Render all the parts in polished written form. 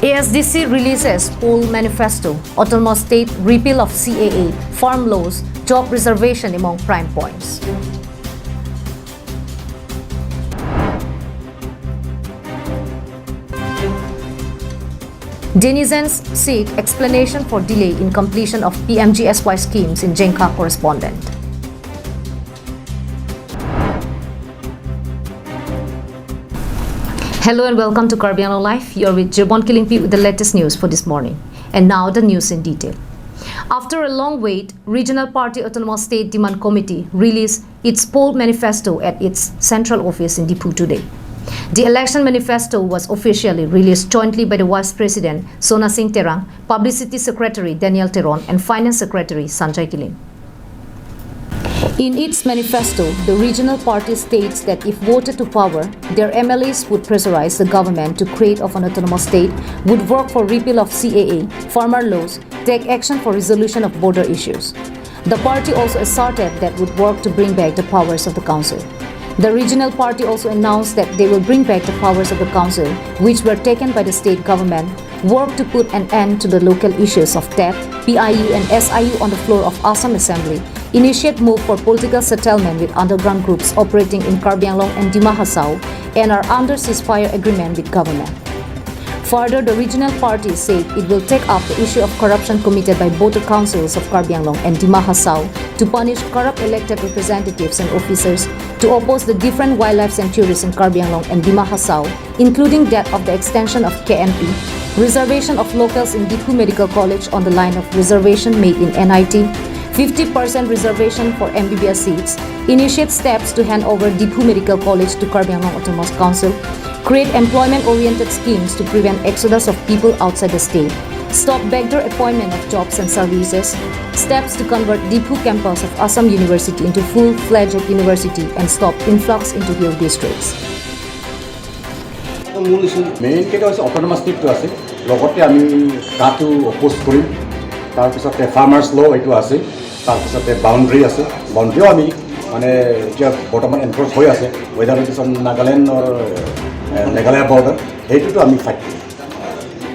ASDC releases poll manifesto, autonomous state, repeal of CAA, farm laws, job reservation among prime points. Denizens seek explanation for delay in completion of PMGSY schemes in Jenka correspondent. Hello and welcome to Karbi Anglong Live. You're with Jirbon Kilingpi with the latest news for this morning. And now the news in detail. After a long wait, Regional Party Autonomous State Demand Committee released its poll manifesto at its central office in Dipu today. The election manifesto was officially released jointly by the Vice President Sona Singh Terang, Publicity Secretary Daniel Teron, and Finance Secretary Sanjay Kilin. In its manifesto, the regional party states that if voted to power, their MLAs would pressurize the government to create of an autonomous state, would work for repeal of CAA, farmer laws, take action for resolution of border issues. The party also asserted that would work to bring back the powers of the council. The regional party also announced that they will bring back the powers of the council, which were taken by the state government, work to put an end to the local issues of TET, PIU and SIU on the floor of Assam Assembly, initiate move for political settlement with underground groups operating in Karbi Anglong and Dima Hasao, and are under ceasefire agreement with government. Further, the regional party said it will take up the issue of corruption committed by both the councils of Karbi Anglong and Dima Hasao to punish corrupt elected representatives and officers, to oppose the different wildlife sanctuaries in Karbi Anglong and Dima Hasao, including that of the extension of KNP, reservation of locals in Dipu Medical College on the line of reservation made in NIT, 50% reservation for MBBS seats, initiate steps to hand over Dipu Medical College to Karbi Anglong Autonomous Council, create employment-oriented schemes to prevent exodus of people outside the state, stop backdoor appointment of jobs and services, steps to convert Dipu campus of Assam University into full-fledged university, and stop influx into hill districts. মূল issue main কেইটা হৈছে autonomous ষ্টেটটো আছে লগতে আমি তাতো opposed কৰিম তাৰপিছতে farmers ল' এইটো আছে তাৰপিছতে বাউণ্ডেৰী আছে বাউণ্ডেৰীও আমি মানে এতিয়া বৰ্তমান এনফৰ্চ হৈ আছে ৱেডাৰ ইট ইজ অন নাগালেণ্ডৰ মেঘালয় বৰ্ডাৰ সেইটোতো আমি ফাইট কৰিম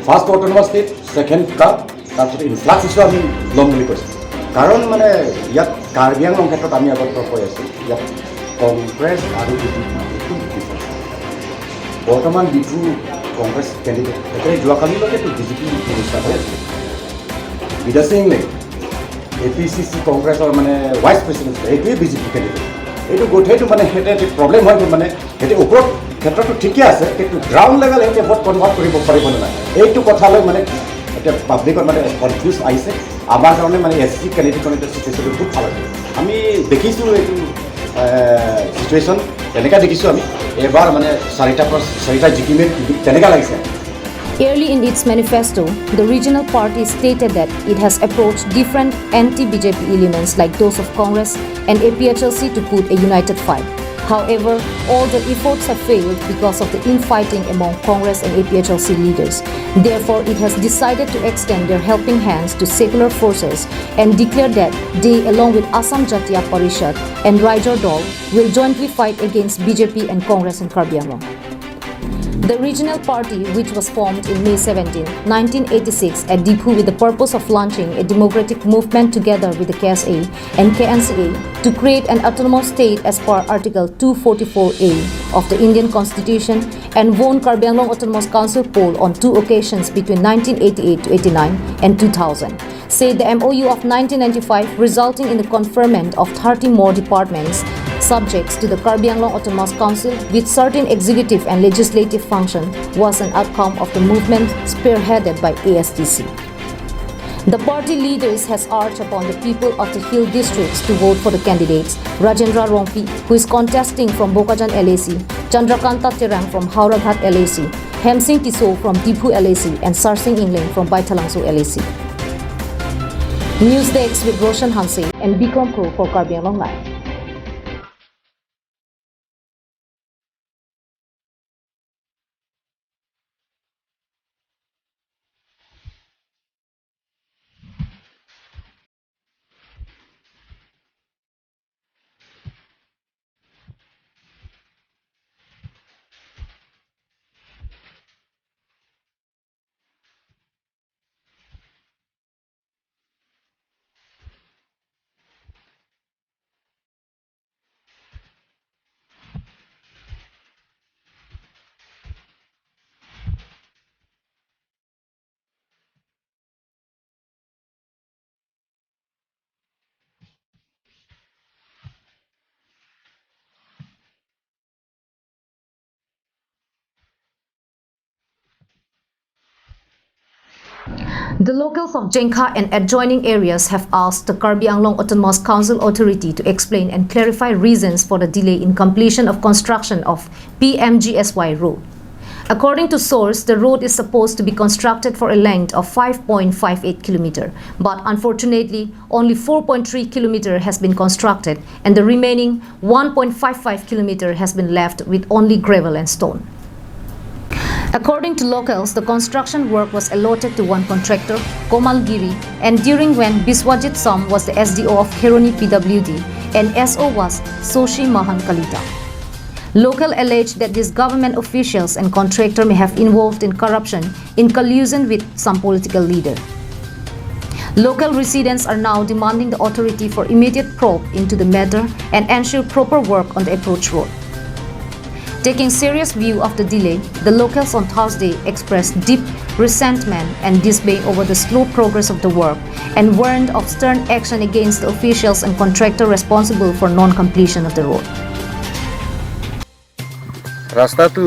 ফাৰ্ষ্ট অট'নমাছ ষ্টেট ছেকেণ্ড কাপ তাৰপিছতে ইনফ্লাক্স ইছ্যু আমি ল'ম বুলি কৈছোঁ কাৰণ মানে ইয়াত কাৰ্বি আংলং ক্ষেত্ৰত আমি আগত কৈ আছোঁ ইয়াত কংগ্ৰেছ আৰু বৰ্তমান ডিপু কংগ্ৰেছ কেণ্ডিডেট একেবাৰে যোৱাকালিলৈকেতো বিজেপি মিনিষ্টাৰ হৈ আছে বিদা সিং APHRC কংগ্ৰেছৰ মানে ভাইচ প্ৰেচিডেণ্ট এইটোৱে বিজেপি কেণ্ডিডেট এইটো গোটেইটো মানে সেইটো প্ৰব্লেম হয় মানে সেইটো ওপৰত ক্ষেত্ৰটো ঠিকে আছে কিন্তু গ্ৰাউণ্ড লেভেল এতিয়া ভোট কনভাৰ্ট কৰিব পাৰিব নে নাই এইটো কথালৈ মানে এতিয়া পাব্লিকৰ মানে কনফিউজ আহিছে আমাৰ কাৰণে মানে SC কেণ্ডিডেটখন এতিয়া চিটুৱেশ্যনটো খুব ভাল হৈছে আমি দেখিছোঁ এইটো চিটুৱেশ্যন তেনেকৈ দেখিছোঁ আমি এবাৰ মানে চাৰিটা জিকিমে তেনেকৈ লাগিছে Early in its manifesto, the regional party stated that it has approached different anti-BJP elements like those of Congress and APHRC to put a united fight. However, all the efforts have failed because of the infighting among Congress and APHRC leaders. Therefore, it has decided to extend their helping hands to secular forces and declare that they, along with Assam Jatiya Parishad and Raijor Dol, will jointly fight against BJP and Congress in Karbi Anglong. The regional party, which was formed in May 17, 1986 at Dipu with the purpose of launching a democratic movement together with the KSA and KNCA to create an autonomous state as per Article 244A of the Indian Constitution and won Karbi Anglong Autonomous Council poll on 2 occasions between 1988 to 89 and 2000, said the MOU of 1995 resulting in the conferment of 30 more departments subjects to the Karbi Anglong Autonomous Council with certain executive and legislative function was an outcome of the movement spearheaded by ASDC. The party leaders has urged upon the people of the hill districts to vote for the candidates Rajendra Rongpi, who is contesting from Bokajan LAC, Chandrakanta Terang from Hauraghat LAC, Hemsing Tiso from Dipu LAC, and Sarsing Ingling from Baithalangsu LAC. News Desk with Roshan Hanse and Bikram Kro for Karbi Anglong Live. The locals of Jengka and adjoining areas have asked the Karbi Anglong Autonomous Council Authority to explain and clarify reasons for the delay in completion of construction of PMGSY road. According to source, the road is supposed to be constructed for a length of 5.58 km, but unfortunately, only 4.3 km has been constructed and the remaining 1.55 km has been left with only gravel and stone. According to locals, the construction work was allotted to one contractor, Komal Giri, and during when Biswajit Som was the SDO of Kheroni PWD and SO was Soshi Mahan Kalita. Local alleged that these government officials and contractor may have involved in corruption in collusion with some political leader. Local residents are now demanding the authority for immediate probe into the matter and ensure proper work on the approach road. Taking serious view of the delay, the locals on Thursday expressed deep resentment and dismay over the slow progress of the work and warned of stern action against the officials and contractor responsible for non-completion of the road. रास्ता तो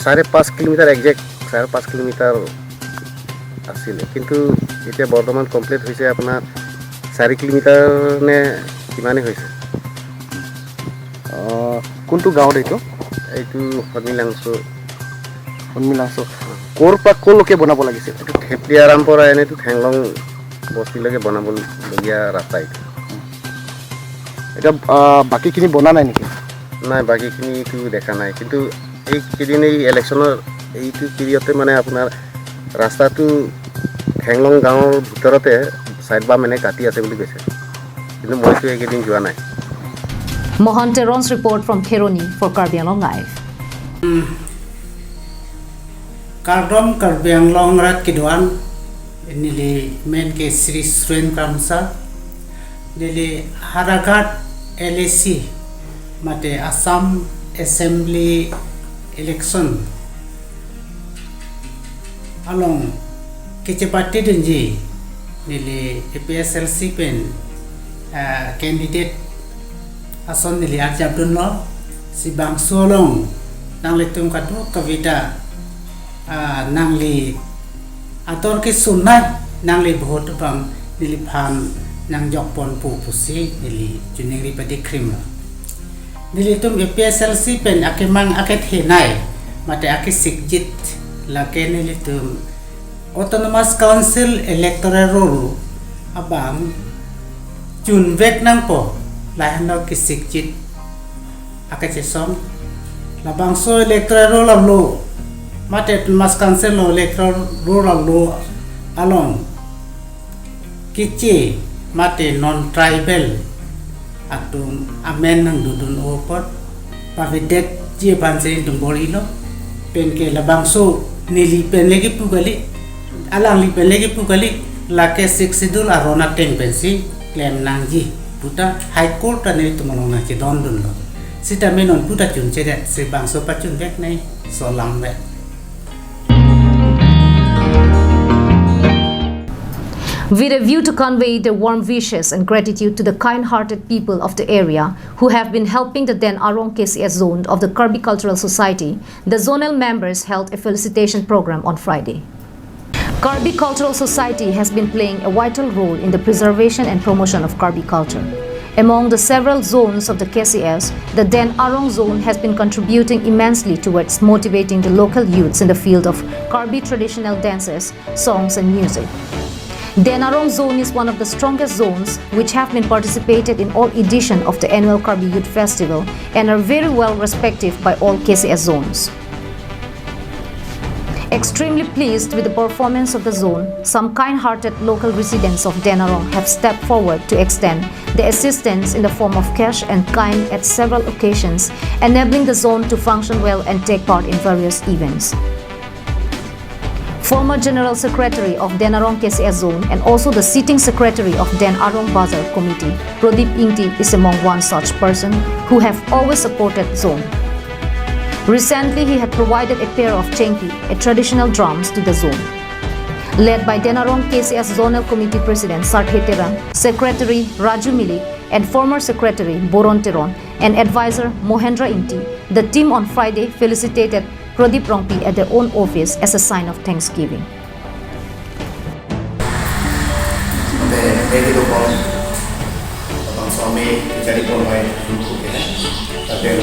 5.5 kilometre exact 5.5 kilometre आছিলে কিন্তু এতিয়া বৰ্তমান complete হৈছে আপোনাৰ 4 kilometre নে কিমানে হৈছে কোনটো গাঁৱত এইটো হনমিলাংছো কোৰ পৰা কোলৈকে বনাব লাগিছিল এইটো থেপলিয়াৰাম পৰা এনেটো ঠেংলং বস্তিলৈকে বনাব লগিয়া ৰাস্তা এটা বাকিখিনি বনা নাই নেকি নাই বাকিখিনি তো দেখা নাই কিন্তু এই কেদিন এই ইলেকশনৰ এইটো পিৰিয়ডতে মানে আপোনাৰ ৰাস্তাটো ঠেংলং গাঁৱৰ ভিতৰতে সাইড বা মানে কাটি আছে বুলি কৈছে কিন্তু মইতো এই কেদিন যোৱা নাই Mohan Teron's report from Kheroni for Karbi Anglong Live. Karbi Anglong rat kiduan nili men ke Sri Sren Kamsa nili Haragat LAC mate Assam Assembly election along kecepati denji nili APHRC pen candidate ason nili Arjabdunno si bang solong nang litung kadu kavita nang li ator ke sunat nang li bhot bang nili phan nang jokpon pu pusi nili juneri padi krim nili tum APHRC pen akemang aket henai mate akisikjit lake nili tum Autonomous Council electoral roll abang jun vek nang po lahano kisikjit akachesom labang so electoral roll amlo mate Autonomous Council electoral roll amlo along kichi mate non tribal atum amen nang dudun opot pavidet je banse dumborilo penke labang so nili penlegi pugali alang li penlegi pugali lake siksidul arona teng pensi claim nangji puta high court ane tumanona che dondun lo sita menon puta chun chere se bangso pachun vek nei so lambe With a view to convey their warm wishes and gratitude to the kind-hearted people of the area who have been helping the Den Arong KCS zone of the Karbi Cultural Society, the zonal members held a felicitation program on Friday. Karbi Cultural Society has been playing a vital role in the preservation and promotion of Karbi culture. Among the several zones of the KCS, the Den Arong zone has been contributing immensely towards motivating the local youths in the field of Karbi traditional dances, songs and music. Den Arong zone is one of the strongest zones which have been participated in all editions of the annual Karbi Youth Festival and are very well respected by all KCS zones. Extremely pleased with the performance of the zone, some kind-hearted local residents of Den Arong have stepped forward to extend their assistance in the form of cash and kind at several occasions, enabling the zone to function well and take part in various events. Former General Secretary of Den Arong KCS Zone and also the sitting Secretary of Den Arong Bazar Committee, Pradip Ingti, is among one such person who have always supported zone. Recently, he had provided a pair of chenki, a traditional drums, to the zone. Led by Den Arong KCS Zonal Committee President Sarthe Teran, Secretary Raju Milik, and former Secretary Boron Teron, and advisor Mohendra Ingti, the team on Friday felicitated Pradip Rongpi at their own office as a sign of thanksgiving. Jadi tu pun abang suami jadi pun main dulu ke, tapi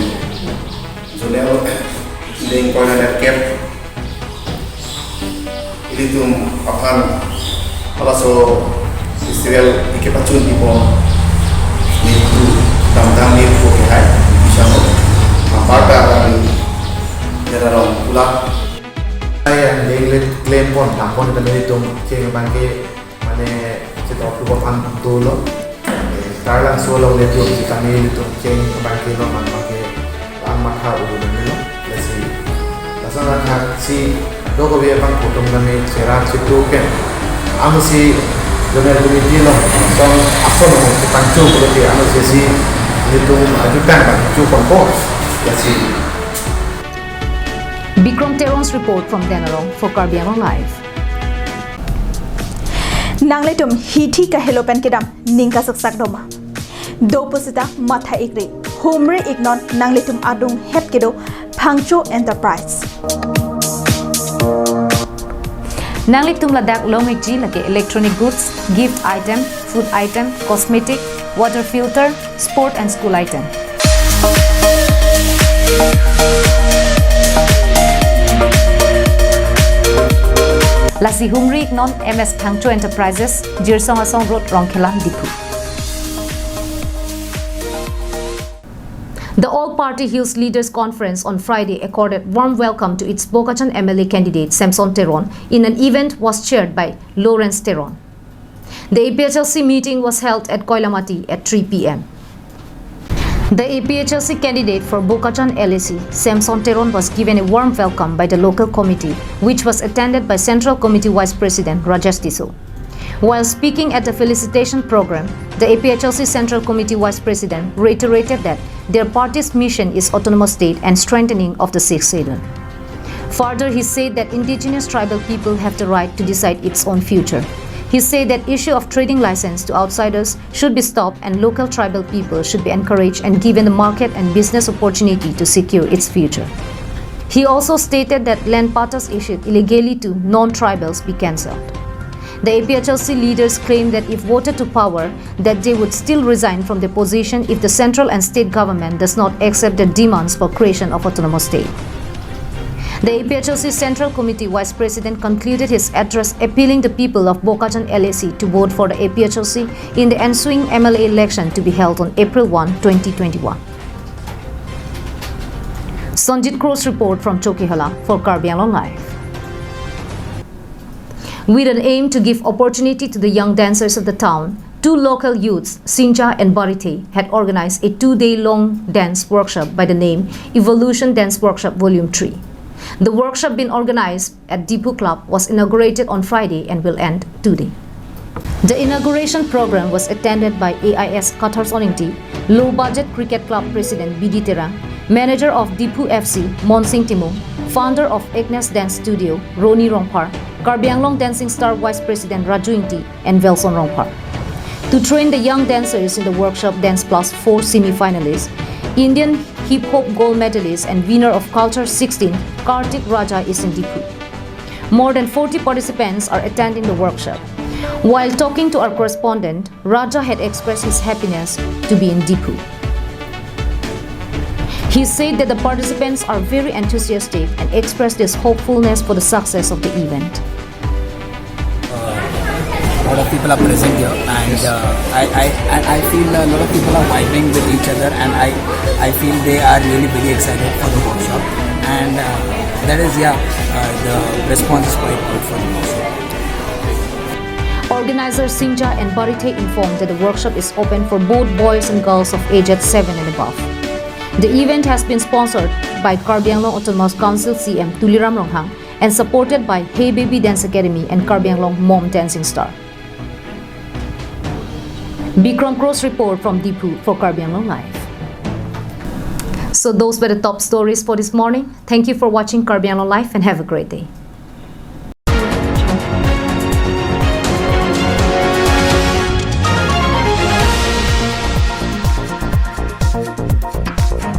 sudah link kau nak cap, ini tu akan kalau so Israel ikepacun di pun itu tentang ni pun ke, bisa apa akan jadi orang pula. Yang dia claim pun, nampun kami itu ceng bangke mana kita perlu paham betul loh. Sekarang soal itu kami itu ceng bangke loh, mana bangke lama kau udah ni loh. Jadi, langsung nak si doko biar bang potong kami cerah situ kan. Anu si donor committee loh, langsung asal loh kita cuci berarti anu si itu ajukan bang cuci kompos. Jadi. Bikram Teron's report from Denarong for Karbi Anglong Live. Nangletum hiti ka helopen kedam ningka saksak doma. Do posita matha ikri. Humre ignon nangletum adung het kedo Phangcho Enterprise. Nangletum ladak longikji lake electronic goods, gift item, food item, cosmetic, water filter, sport and school item. Lasi Humri non MS Phangcho Enterprises, Jirsong Asong Road, Rongkhelang, Dipu. The All-Party Hills Leaders Conference on Friday accorded warm welcome to its Bokachon MLA candidate Samson Teron in an event was chaired by Lawrence Teron. The APHRC meeting was held at Koilamati at 3 p.m. The APHRC candidate for Bokachon LAC, Samson Teron, was given a warm welcome by the local committee, which was attended by Central Committee Vice President Rajesh Tiso. While speaking at the felicitation program, the APHRC Central Committee Vice President reiterated that their party's mission is autonomous state and strengthening of the Sikh schedule. Further, he said that indigenous tribal people have the right to decide its own future. He said that issue of trading license to outsiders should be stopped and local tribal people should be encouraged and given the market and business opportunity to secure its future. He also stated that land parcels issued illegally to non-tribals be cancelled. The APHRC leaders claimed that if voted to power, that they would still resign from their position if the central and state government does not accept their demands for creation of autonomous state. The APHRC Central Committee Vice President concluded his address appealing the people of Bokachon LAC to vote for the APHRC in the ensuing MLA election to be held on April 1, 2021. Sanjit Crow's report from Chokhihala for Karbi Anglong Live. With an aim to give opportunity to the young dancers of the town, two local youths, Sinja and Barite, had organized a 2-day-long dance workshop by the name Evolution Dance Workshop Volume 3. The workshop being organized at Dipu Club was inaugurated on Friday and will end today. The inauguration program was attended by AIS Qatar Soningti, Low Budget Cricket Club President Bidi Terang, manager of Dipu FC Monsing Timung, founder of Agnes Dance Studio Roni Rongpar, Karbi Anglong Dancing Star Vice President Raju Ingti, and Velson Rongpar. To train the young dancers in the workshop Dance Plus 4 semi-finalists, Indian hip-hop gold medalist and winner of Culture 16, Kartik Raja is in Dipu. More than 40 participants are attending the workshop. While talking to our correspondent, Raja had expressed his happiness to be in Dipu. He said that the participants are very enthusiastic and expressed his hopefulness for the success of the event. A lot of people are present here, and I feel a lot of people are vibing with each other, and I feel they are really very excited for the workshop, and that is the response is quite good for the workshop. Organizer Sinja and Barite informed that the workshop is open for both boys and girls of aged 7 and above. The event has been sponsored by Karbi Anglong Autonomous Council CM Tuliram Ronghang and supported by Hey Baby Dance Academy and Karbi Anglong Mom Dancing Star. Bikram Crow's report from Dipu for Karbi Anglong Live. So those were the top stories for this morning. Thank you for watching Karbi Anglong Live and have a great day.